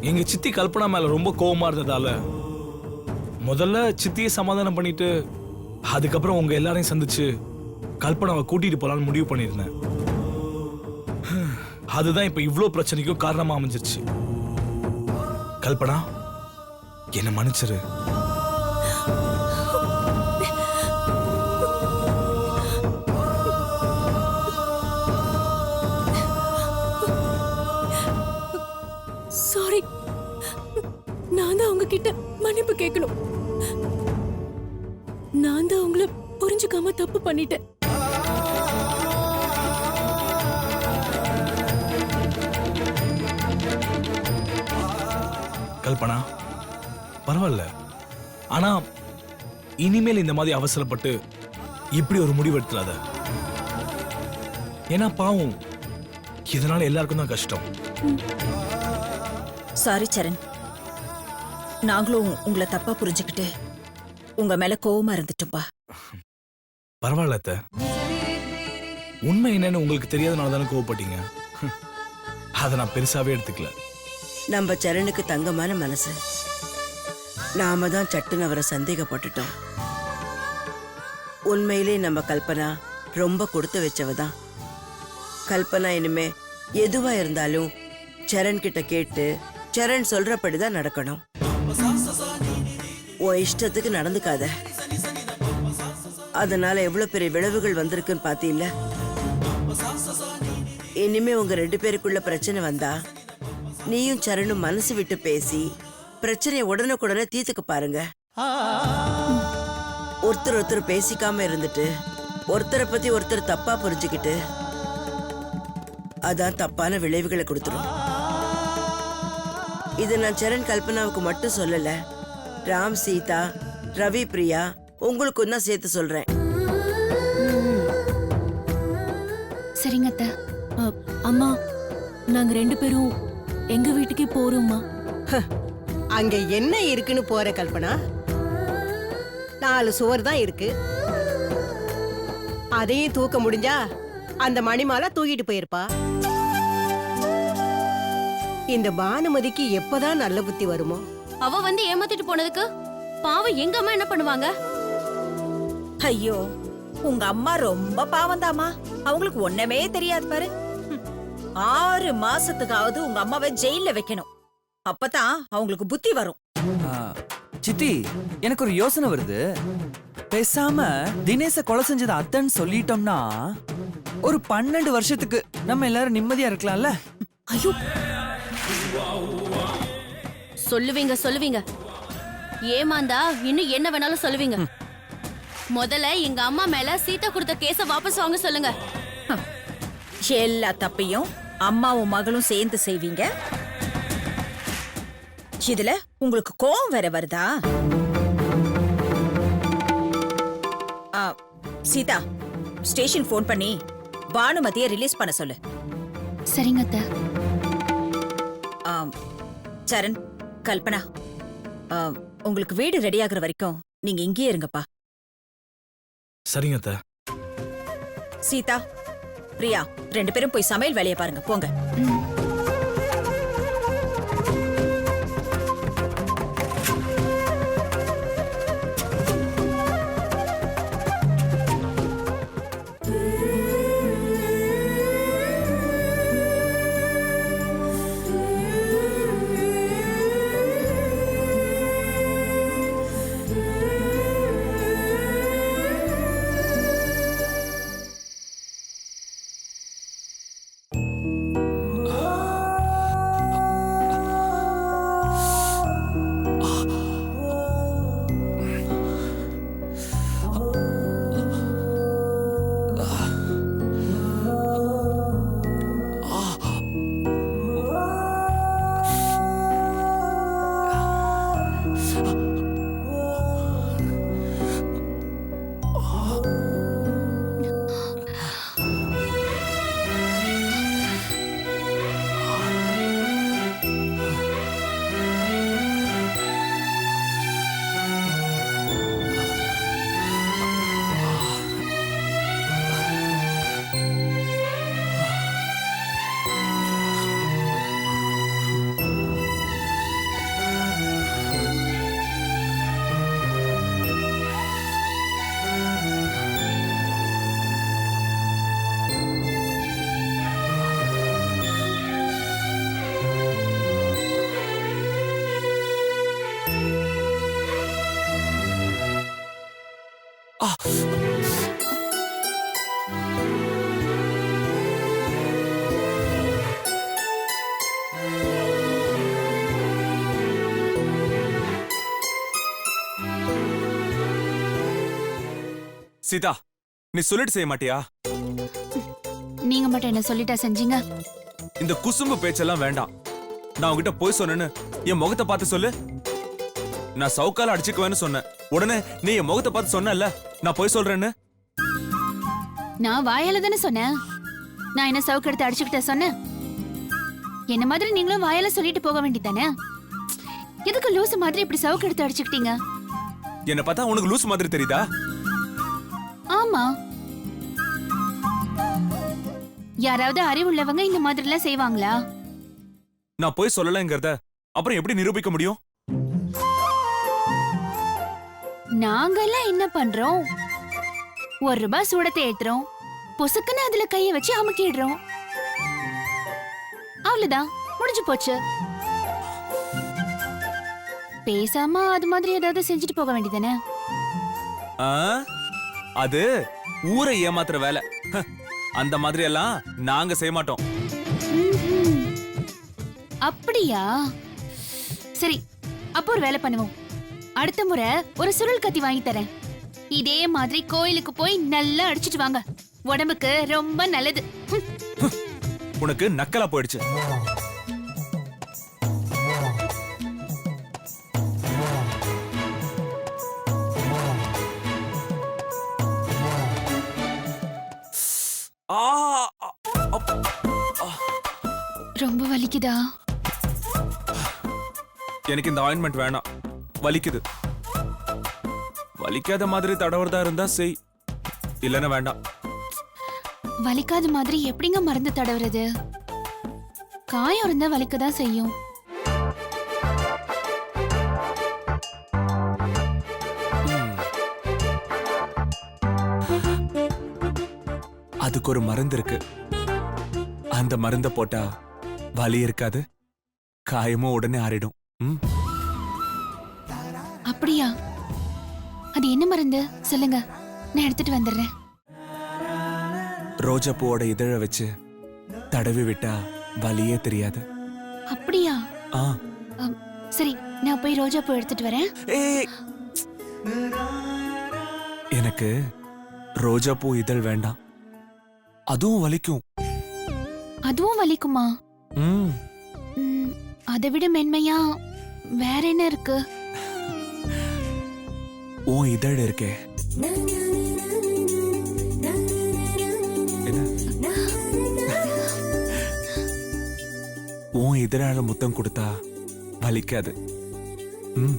எங்க சித்தி கல்பனா மேல ரொம்ப கோவமா இருந்ததால முதல்ல சித்தியை சமாதானம் பண்ணிட்டு அதுக்கப்புறம் உங்க எல்லாரையும் சந்திச்சு கல்பனாவை கூட்டிட்டு போலான்னு முடிவு பண்ணியிருந்தேன். அதுதான் இப்ப இவ்ளோ பிரச்சனைக்கும் காரணமா அமைஞ்சிருச்சு. கல்பனா, என்ன மன்னிச்சிரு. சாரி, நான் தான் உங்ககிட்ட மன்னிப்பு கேட்கணும். நான் தான் உங்களை புரிஞ்சுக்காம தப்பு பண்ணிட்டேன். கல்பனா, பரவாயில்ல. ஆனா இனிமேல் இந்த மாதிரி அவசரப்பட்டு இப்படி ஒரு முடிவு எடுத்துறாத. ஏன்னா பாவம், இதனால எல்லாருக்கும் தான் கஷ்டம். சாரி சரண், நாங்களும் உங்களை தப்பா புரிஞ்சுக்கிட்டு உங்க மேல கோவமா இருந்துட்டோம்பா. பரவாயில்ல அத்தை. உண்மை என்னன்னு உங்களுக்கு தெரியாதனால தானே கோவப்பட்டீங்க. அதை நான் பெருசாவே எடுத்துக்கல. நம்ம சரணுக்கு தங்கமான மனசு. நாம தான் சட்டுன்னு அவரை சந்தேகப்பட்டுட்டோம். உண்மையிலே நம்ம கல்பனா ரொம்ப கொடுத்து வச்சவதான். கல்பனா இனிமே எதுவா இருந்தாலும் சரண் கிட்ட கேட்டு சரண் சொல்றபடிதான் நடக்கணும். உன் இஷ்டத்துக்கு நடந்துக்காத. அதனால எவ்வளவு பெரிய விளைவுகள் வந்திருக்குன்னு பாத்தீல்ல. இனிமே உங்க 2 பேருக்குள்ள பிரச்சனை வந்தா நீயும் சரணும் மனசு விட்டு பேசி பிரச்சனையை உடனுக்குடனே தீர்த்துக்க பாருங்க. ஒருத்தர் பேசிக்காம இருந்துட்டு ஒருத்தரை பத்தி ஒருத்தர் தப்பா புரிஞ்சுக்கிட்டு அதான் தப்பான விளைவுகளை கொடுத்துரும். இது நான் சரண் கல்பனாவுக்கு மட்டும் சொல்லல, ராம், சீதா, ரவி, பிரியா உங்களுக்கும் தான் சேர்த்து சொல்றேன். சரிங்க அத்தை. அம்மா, நாங்க 2 பேரும் எங்க வீட்டுக்கே போறோம்மா. அங்க என்ன இருக்குன்னு போற கல்பனா? 4 சுவர் தான் இருக்கு. அதையும் தூக்க முடிஞ்சா அந்த மணிமாலா தூக்கிட்டு போயிருப்பா. இந்த பானுமதிக்கு எப்பதான் நல்ல புத்தி வருமோ? அவ வந்து ஏமாத்திட்டு போனதுக்கு பாவம் எங்க அம்மா என்ன பண்ணுவாங்க? ஐயோ, உங்க அம்மா ரொம்ப பாவந்தாமா. அவங்களுக்கு ஒண்ணுமே தெரியாது பாரு. 6 மாசத்துக்காவது உங்க அம்மாவை ஜெயில வைக்கணும். அப்பதான் அவங்களுக்கு புத்தி வரும். சித்தி, எனக்கு ஒரு யோசனை வருது. பேசாம தினேச கொலை செஞ்சது அத்தன்னு சொல்லிட்டோம்னா ஒரு 12 வருஷத்துக்கு நம்ம எல்லாரும் நிம்மதியா இருக்கலாம்ல. ஐயோ, சொல்லுவீங்க. ஏமாந்தா இன்னும் என்ன வேணாலும் சொல்லுவீங்க. முதல்ல எங்க அம்மா மேல சீதா கொடுத்த கேஸ வாபஸ் வாங்க சொல்லுங்க. எல்லா தப்பையும் அம்மாவும் மகளும் சேர்ந்து செய்வீங்க. இதுல உங்களுக்கு கோவம் வேற வருதா? சீதா, ஸ்டேஷன் போன் பண்ணி பானுமதியை ரிலீஸ் பண்ண சொல்லு. சரிங்க அத்தை. சரண், கல்பனா, உங்களுக்கு வீடு ரெடி ஆகுற வரைக்கும் நீங்க இங்கேயே இருங்கப்பா. சரிங்க அத்தை. சீதா, பிரியா 2 பேரும் போய் சமையல் வேலையை பாருங்க, போங்க. சீதா, நீ சொல்லிட்டு செய்ய மாட்டியா? நீங்க மட்டும் என்ன சொல்லிட்டா செஞ்சீங்க? இந்த குசும்பு பேச்செல்லாம் வேண்டாம். நான் உன்கிட்ட போய் சொன்னேன்னு என் முகத்தை பார்த்து சொல்லு. நான் சவுக்கால அடிச்சுக்குவேன்னு சொன்னேன். உடனே நீ என் முகத்தை பார்த்து சொன்னல நான் போய் சொல்றேன்னு. நான் வாயால தானே சொன்னேன். நான் என்ன சவுக்கு எடுத்து அடிச்சுக்கிட்ட சொன்னேன்? என்ன மாதிரி நீங்களும் வாயால சொல்லிட்டு போக வேண்டியதானே? எதுக்கு லூசு மாதிரி இப்படி சவுக்கு எடுத்து அடிச்சுக்கிட்டீங்க? என்ன பார்த்தா உனக்கு லூஸ் மாதிரி தெரியுதா? ஆமா, யாராவது அறிவுள்ளவங்க இந்த மாதிரி எல்லாம் செய்வாங்களா? நான் போய் சொல்லலைங்கிறத அப்புறம் எப்படி நிரூபிக்க முடியும்? நாங்கெல்லாம் என்ன பண்றோம்? ₹1 சூடத்தை ஏத்துறோம், பொசுக்குன்னு அதுல கைய வச்சு அமுக்கிடுறோம். அவ்வளவுதான், முடிஞ்சு போச்சு. பேசாம அது மாதிரி ஏதாவது செஞ்சுட்டு போக வேண்டியதானே? ஆ? அது ஊரை ஏமாத்துற வேலை. அந்த மாதிரி எல்லாம் நாங்க செய்ய மாட்டோம். அப்படியா? சரி, அப்போ ஒரு வேலை பண்ணுவோம். அடுத்த முறை ஒரு சுருள் கத்தி வாங்கி தரேன். இதே மாதிரி கோயிலுக்கு போய் நல்லா அடிச்சிட்டு வாங்க. உடம்புக்கு ரொம்ப நல்லது. உனக்கு நக்கலா போயிடுச்சு. ரொம்ப வலிக்குதா? எனக்கு இந்த ஆயின்மெண்ட் வேணாம், வலிக்குது. வலிக்காத மாதிரி தடவறதா இருந்தா செய், இல்லைன்னா வேண்டாம். வலிக்காத மாதிரி எப்படிங்க மருந்து தடவுறது? காயம் இருந்தா வலிக்கதான் செய்யும். அதுக்கு ஒரு மருந்து இருக்கு. அந்த மருந்த போட்டா வலி இருக்காது, காயமும் உடனே ஆறிடும். அப்படியா? அது என்ன மருந்து சொல்லுங்க, நான் எடுத்துட்டு வந்துடுறேன். ரோஜா பூவோட இதழ வச்சு தடவி விட்டா வலியே தெரியாது. அப்படியா? ஆ. சரி, நான் போய் ரோஜா பூ எடுத்துட்டு வரேன். ஏய், எனக்கு ரோஜா பூ இதழ் வேண்டாம், அதுவும் வலிக்கும். அதுவும் வலிக்குமா? ம். அதை விட மென்மையா வேற என்ன இருக்கு? உன் இதழ் இருக்கே. என்ன? உன் இதழால முத்தம் கொடுத்தா வலிக்காது. ம்.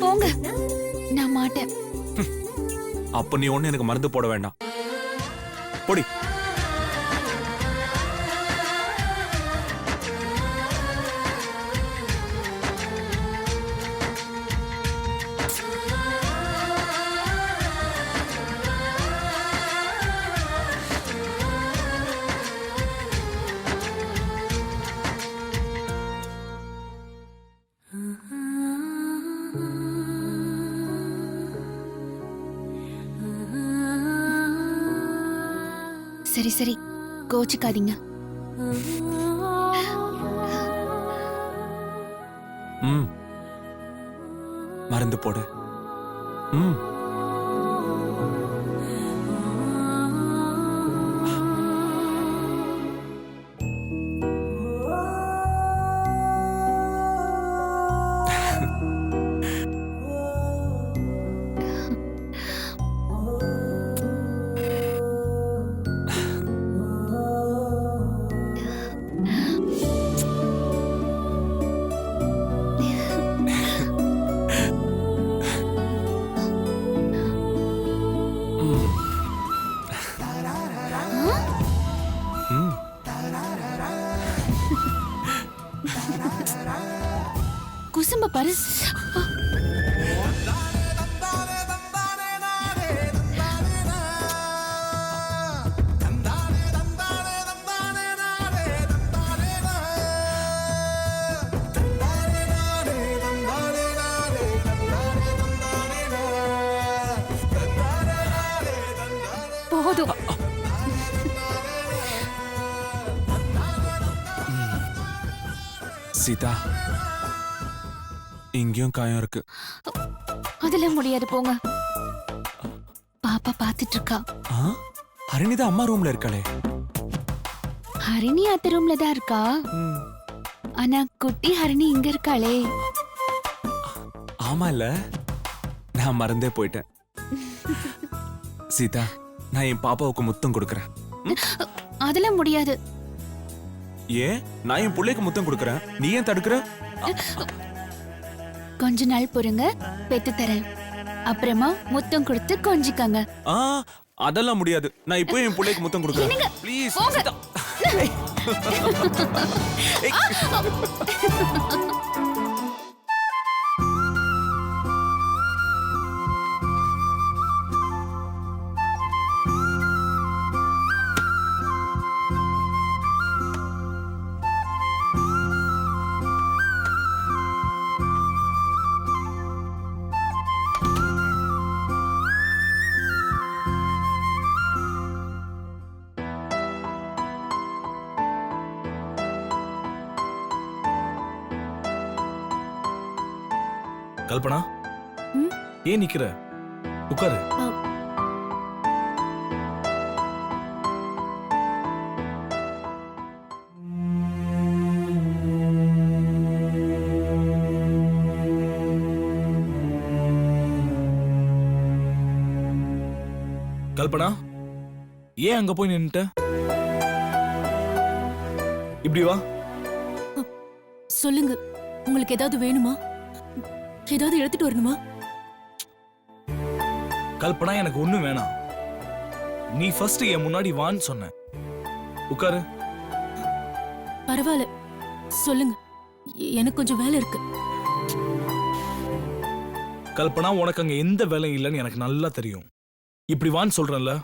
போங்க, நான் மாட்டேன். அப்ப நீ ஒண்ணு எனக்கு மருந்து போட வேண்டாம், பொடி. சரி சரி, கோச்சுக்காதீங்க. மருந்து போடு. ம். குசும்ப பாரு. சீதா இங்கேயும் காயம் இருக்கு. அதெல்லாம் முடியாது போங்க. பாப்பா பாத்துட்டு இருக்கா. ஆ? ஹரிணிதா அம்மா ரூம்ல இருக்காளே. ஹரிணி அத்த ரூம்ல தான் இருக்கா. ம். ஆனா குட்டி ஹரிணி இங்க இருக்காளே. ஆமா இல்ல, நான் மறந்தே போயிட்டேன். சீதா, நான் என் பாப்பாவுக்கு முத்தம் கொடுக்கறேன். அதெல்லாம் முடியாது. ஏன்? நான் என் பிள்ளைக்கு முத்தம் கொடுக்கறேன், நீ ஏன் தடுக்கிற? கொஞ்ச நாள் பொறுங்க, பெத்து தரேன். அப்புறமா முத்தம் கொடுத்து கொஞ்சிக்கங்க. ஆ, அதெல்லாம் முடியாது. நான் இப்போ என் பிள்ளைக்கு முத்தம் கொடுக்கறேன். ப்ளீஸ் போங்க. சீதா. ஏய். கல்பனா, ம்? ஏன் நிக்கிற? உட்காரு. கல்பனா, ஏன் அங்க போய் நின்னுட்ட? இப்படி வா. சொல்லுங்க, உங்களுக்கு ஏதாவது வேணுமா? ஏதாவது எடுத்துட்டு வரணுமா? கல்பனா, எனக்கு ஒண்ணும் வேணாம். நீ ஃபர்ஸ்ட் என் முன்னாடி வான்னு சொன்ன. உட்காரு. பரவாயில்ல, சொல்லுங்க. எனக்கு கொஞ்சம் வேலை இருக்கு. கல்பனா, உனக்கு அங்க எந்த வேலையும் இல்லைன்னு எனக்கு நல்லா தெரியும். இப்படி வான்னு சொல்றேன்ல.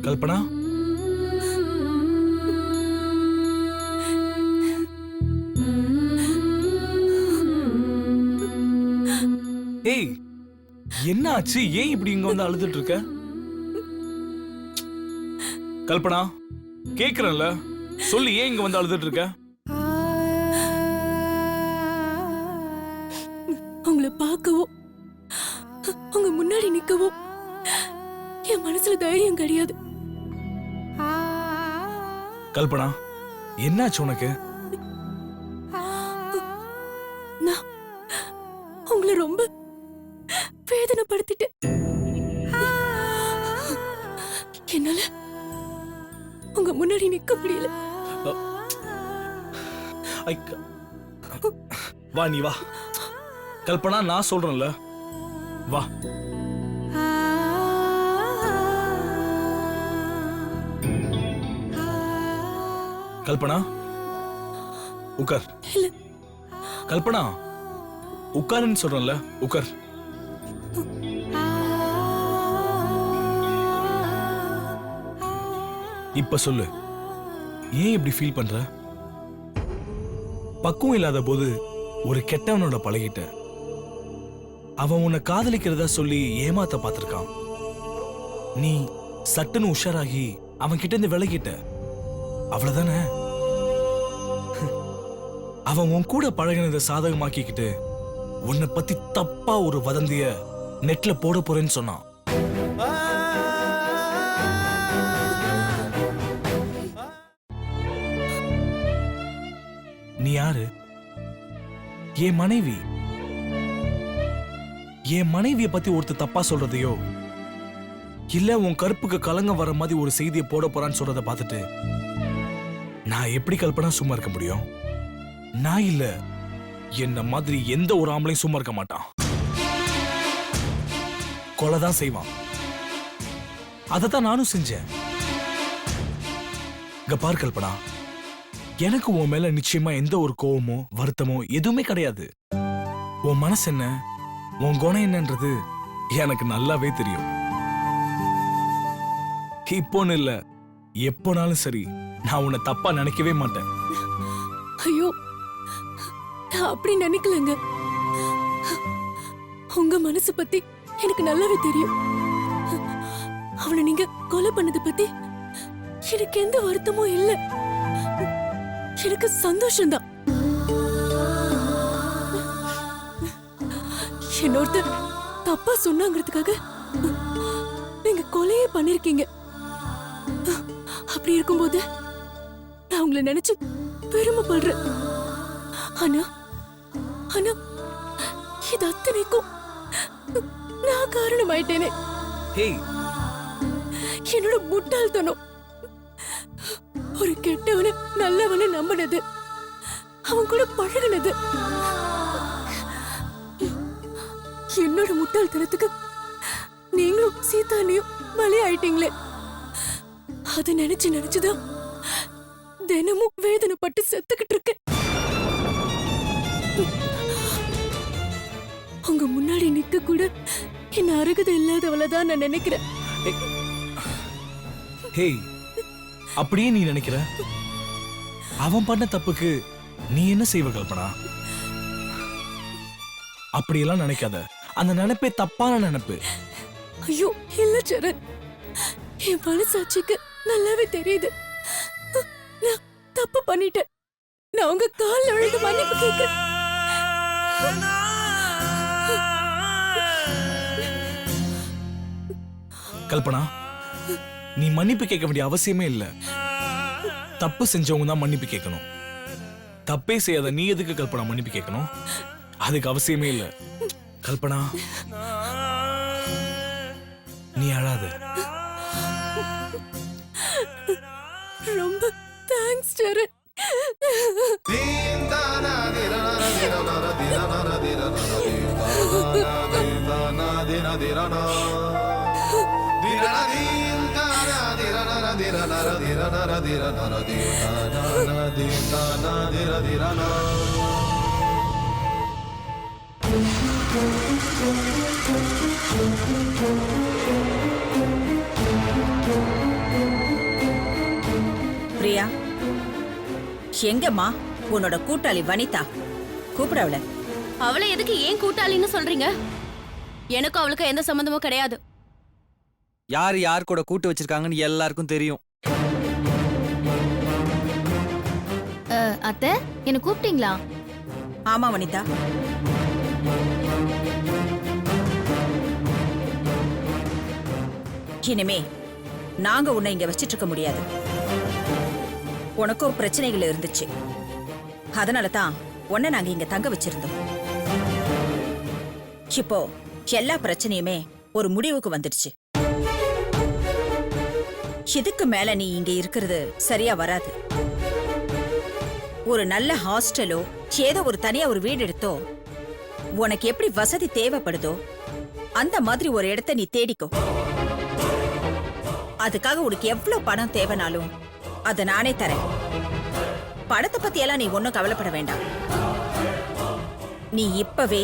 கல்பனா, ஏய், என்ன ஆச்சு? ஏன் இப்படி இங்க வந்து அழுதுட்டு இருக்க? கல்பனா, கேக்குறேன்ல, சொல்லு, ஏன் இங்க வந்து அழுதுட்டு இருக்க? உங்களை பார்க்கவோ உங்க முன்னாடி நிக்கவோ என் மனசுல தைரியம் கிடையாது. கல்பனா, என்னாச்சு உனக்கு? நான் உங்களை ரொம்ப வேதனைப்படுத்திட்டேன். என்னால உங்க முன்னாடி நிக்க முடியல. வா, நீ வா. கல்பனா, நான் சொல்றேன்ல, வா. கல்பனா, உட்கார். இல்ல. கல்பனா, உட்காருன்னு சொல்றேன்ல, உட்கார். இப்ப சொல்லு, ஏன் இப்படி ஃபீல் பண்ற? பக்குவம் இல்லாத போது ஒரு கெட்டவனோட பழகிட்ட. அவன் உன்னை காதலிக்கிறதா சொல்லி ஏமாத்த பார்த்திருக்கான். நீ சட்டுன்னு உஷாராகி அவன் கிட்ட இருந்து விலகிட்ட. அவ்வளவுதானே? அவன் உன் கூட பழகினதை சாதகமாக்கிக்கிட்டு உன்னை பத்தி தப்பா ஒரு வதந்திய நெட்ல போட போறேன்னு சொன்னான். நீ யாரு? என் மனைவி. என் மனைவிய பத்தி ஒருத்தர் தப்பா சொல்றதையோ, இல்ல உன் கருப்புக்கு கலங்கம் வர மாதிரி ஒரு செய்தியை போட போறான்னு சொல்றத பார்த்துட்டு நான் எப்படி கல்பனா சும்மா இருக்க முடியும்? நான் இல்ல, என்ன மாதிரி எந்த ஒரு ஆம்பளையும் சும்மா இருக்க மாட்டான். கொலைதான் செய்வான். அதத்தான் நானும் செஞ்சேன். இங்க பார் கல்பனா, எனக்கு உன் மேல நிச்சயமா எந்த ஒரு கோவமோ வருத்தமோ எதுவுமே கிடையாது. உன் மனசு என்ன, உன் குணம் என்னன்றது எனக்கு நல்லாவே தெரியும். இப்போன்னு இல்ல, எப்போனாலும் சரி, நான் உன்னை தப்பா நினைக்கவே மாட்டேன். ஐயோ, நான் அப்படி நினைக்கலங்க. உங்க மனசு பத்தி எனக்கு நல்லாவே தெரியும். அவனை நீங்க கொலை பண்ணது பத்தி எனக்கு எந்த வருத்தமும் இல்ல. எனக்கு சந்தோஷம்தான். என்னொருத்தர் தப்பா சொன்னாங்கிறதுக்காக நீங்க கொலையே பண்ணிருக்கீங்க. அப்படி இருக்கும்போது நான் உங்களை நினைச்சு பெருமைப்படுறேன். ஆனா ஆனா இது அத்தனைக்கும் நான் காரணமாயிட்டேனே. ஹேய், என்னோட முட்டாள்தனம். ஒரு கெட்டவனை நல்லவனை நம்பினது, அவன் கூட பழகினது. என்னோட முட்டாள்தனத்துக்கு நீங்களும் சீதானியும் பலி ஆயிட்டீங்களே. அதை நினைச்சு நினைச்சுதான் தினமும் வேதனைப்பட்டு செத்துக்கிட்டு இருக்கேன். உங்க முன்னாடி நிக்க கூட என்ன அருகதை இல்லாதவளதான் நான் நினைக்கிறேன். ஹேய், அப்படியே நீ நினைக்கிற? அவன் பண்ண தப்புக்கு நீ என்ன செய்வ கல்பனா? அப்படியெல்லாம் நினைக்காத. அந்த நினைப்பே தப்பான நினைப்பு. ஐயோ இல்ல சரண், என் மனசாட்சிக்கு நல்லாவே தெரியுது. நான் தப்பு பண்ணிட்டேன். நான் உங்க கால்ல விழுந்து மன்னிப்பு கேட்கிறேன். கல்பனா, நீ மன்னிப்பு கேட்க வேண்டிய அவசியமே இல்ல. தப்பு செஞ்சவங்க தான் மன்னிப்பு கேட்கணும். தப்பே செய்யாத நீ எதுக்கு கல்பனா மன்னிப்பு கேட்கணும்? அதுக்கு அவசியமே இல்ல. கல்பனா, நீ அழாத. ரொம்ப தேங்க்ஸ் சரண். பிரியா, எங்கம்மா உன்னோட கூட்டாளி வனிதா? கூப்பிட அவளை. அவளை எதுக்கு ஏன் கூட்டாளின்னு சொல்றீங்க? எனக்கும் அவளுக்கு எந்த சம்பந்தமும் கிடையாது. யார் யார் கூட கூட்டு வச்சிருக்காங்கன்னு எல்லாருக்கும் தெரியும். அத்தை, என்ன கூப்பிட்டீங்களா? ஆமா வனிதா, இனிமே நாங்க உன்னை இங்க வச்சிட்டு இருக்க முடியாது. உனக்கும் பிரச்சனைகள் இருந்துச்சு, அதனாலதான் உன்னை நாங்க இங்க தங்க வச்சிருந்தோம். இப்போ எல்லா பிரச்சனையுமே ஒரு முடிவுக்கு வந்துடுச்சு. இதுக்கு மேல நீ இங்க இருக்கிறது சரியா வராது. ஒரு நல்ல ஹாஸ்டலோ ஏதோ ஒரு தனியா ஒரு வீடு எடுத்தோ, உனக்கு எப்படி வசதி தேவைப்படுதோ அந்த மாதிரி ஒரு இடத்தை நீ தேடிக்கோ. அதுக்காக உனக்கு எவ்வளவு பணம் தேவைனாலும் அதை நானே தரேன். பணத்தை பத்தி எல்லாம் நீ ஒன்னும் கவலைப்பட வேண்டாம். நீ இப்பவே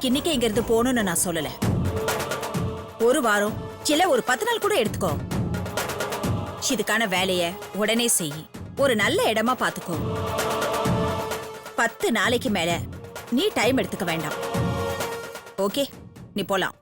இன்னைக்கே இங்க இருந்து போகணும்னு நான் சொல்லல. ஒரு வாரம் இல்ல ஒரு 10 நாள் கூட எடுத்துக்கோ. இதுக்கான வேலைய உடனே செய். ஒரு நல்ல இடமா பாத்துக்கோ. 10 நாளைக்கு மேல நீ டைம் எடுத்துக்க வேண்டாம். ஓகே, நீ போலாம்.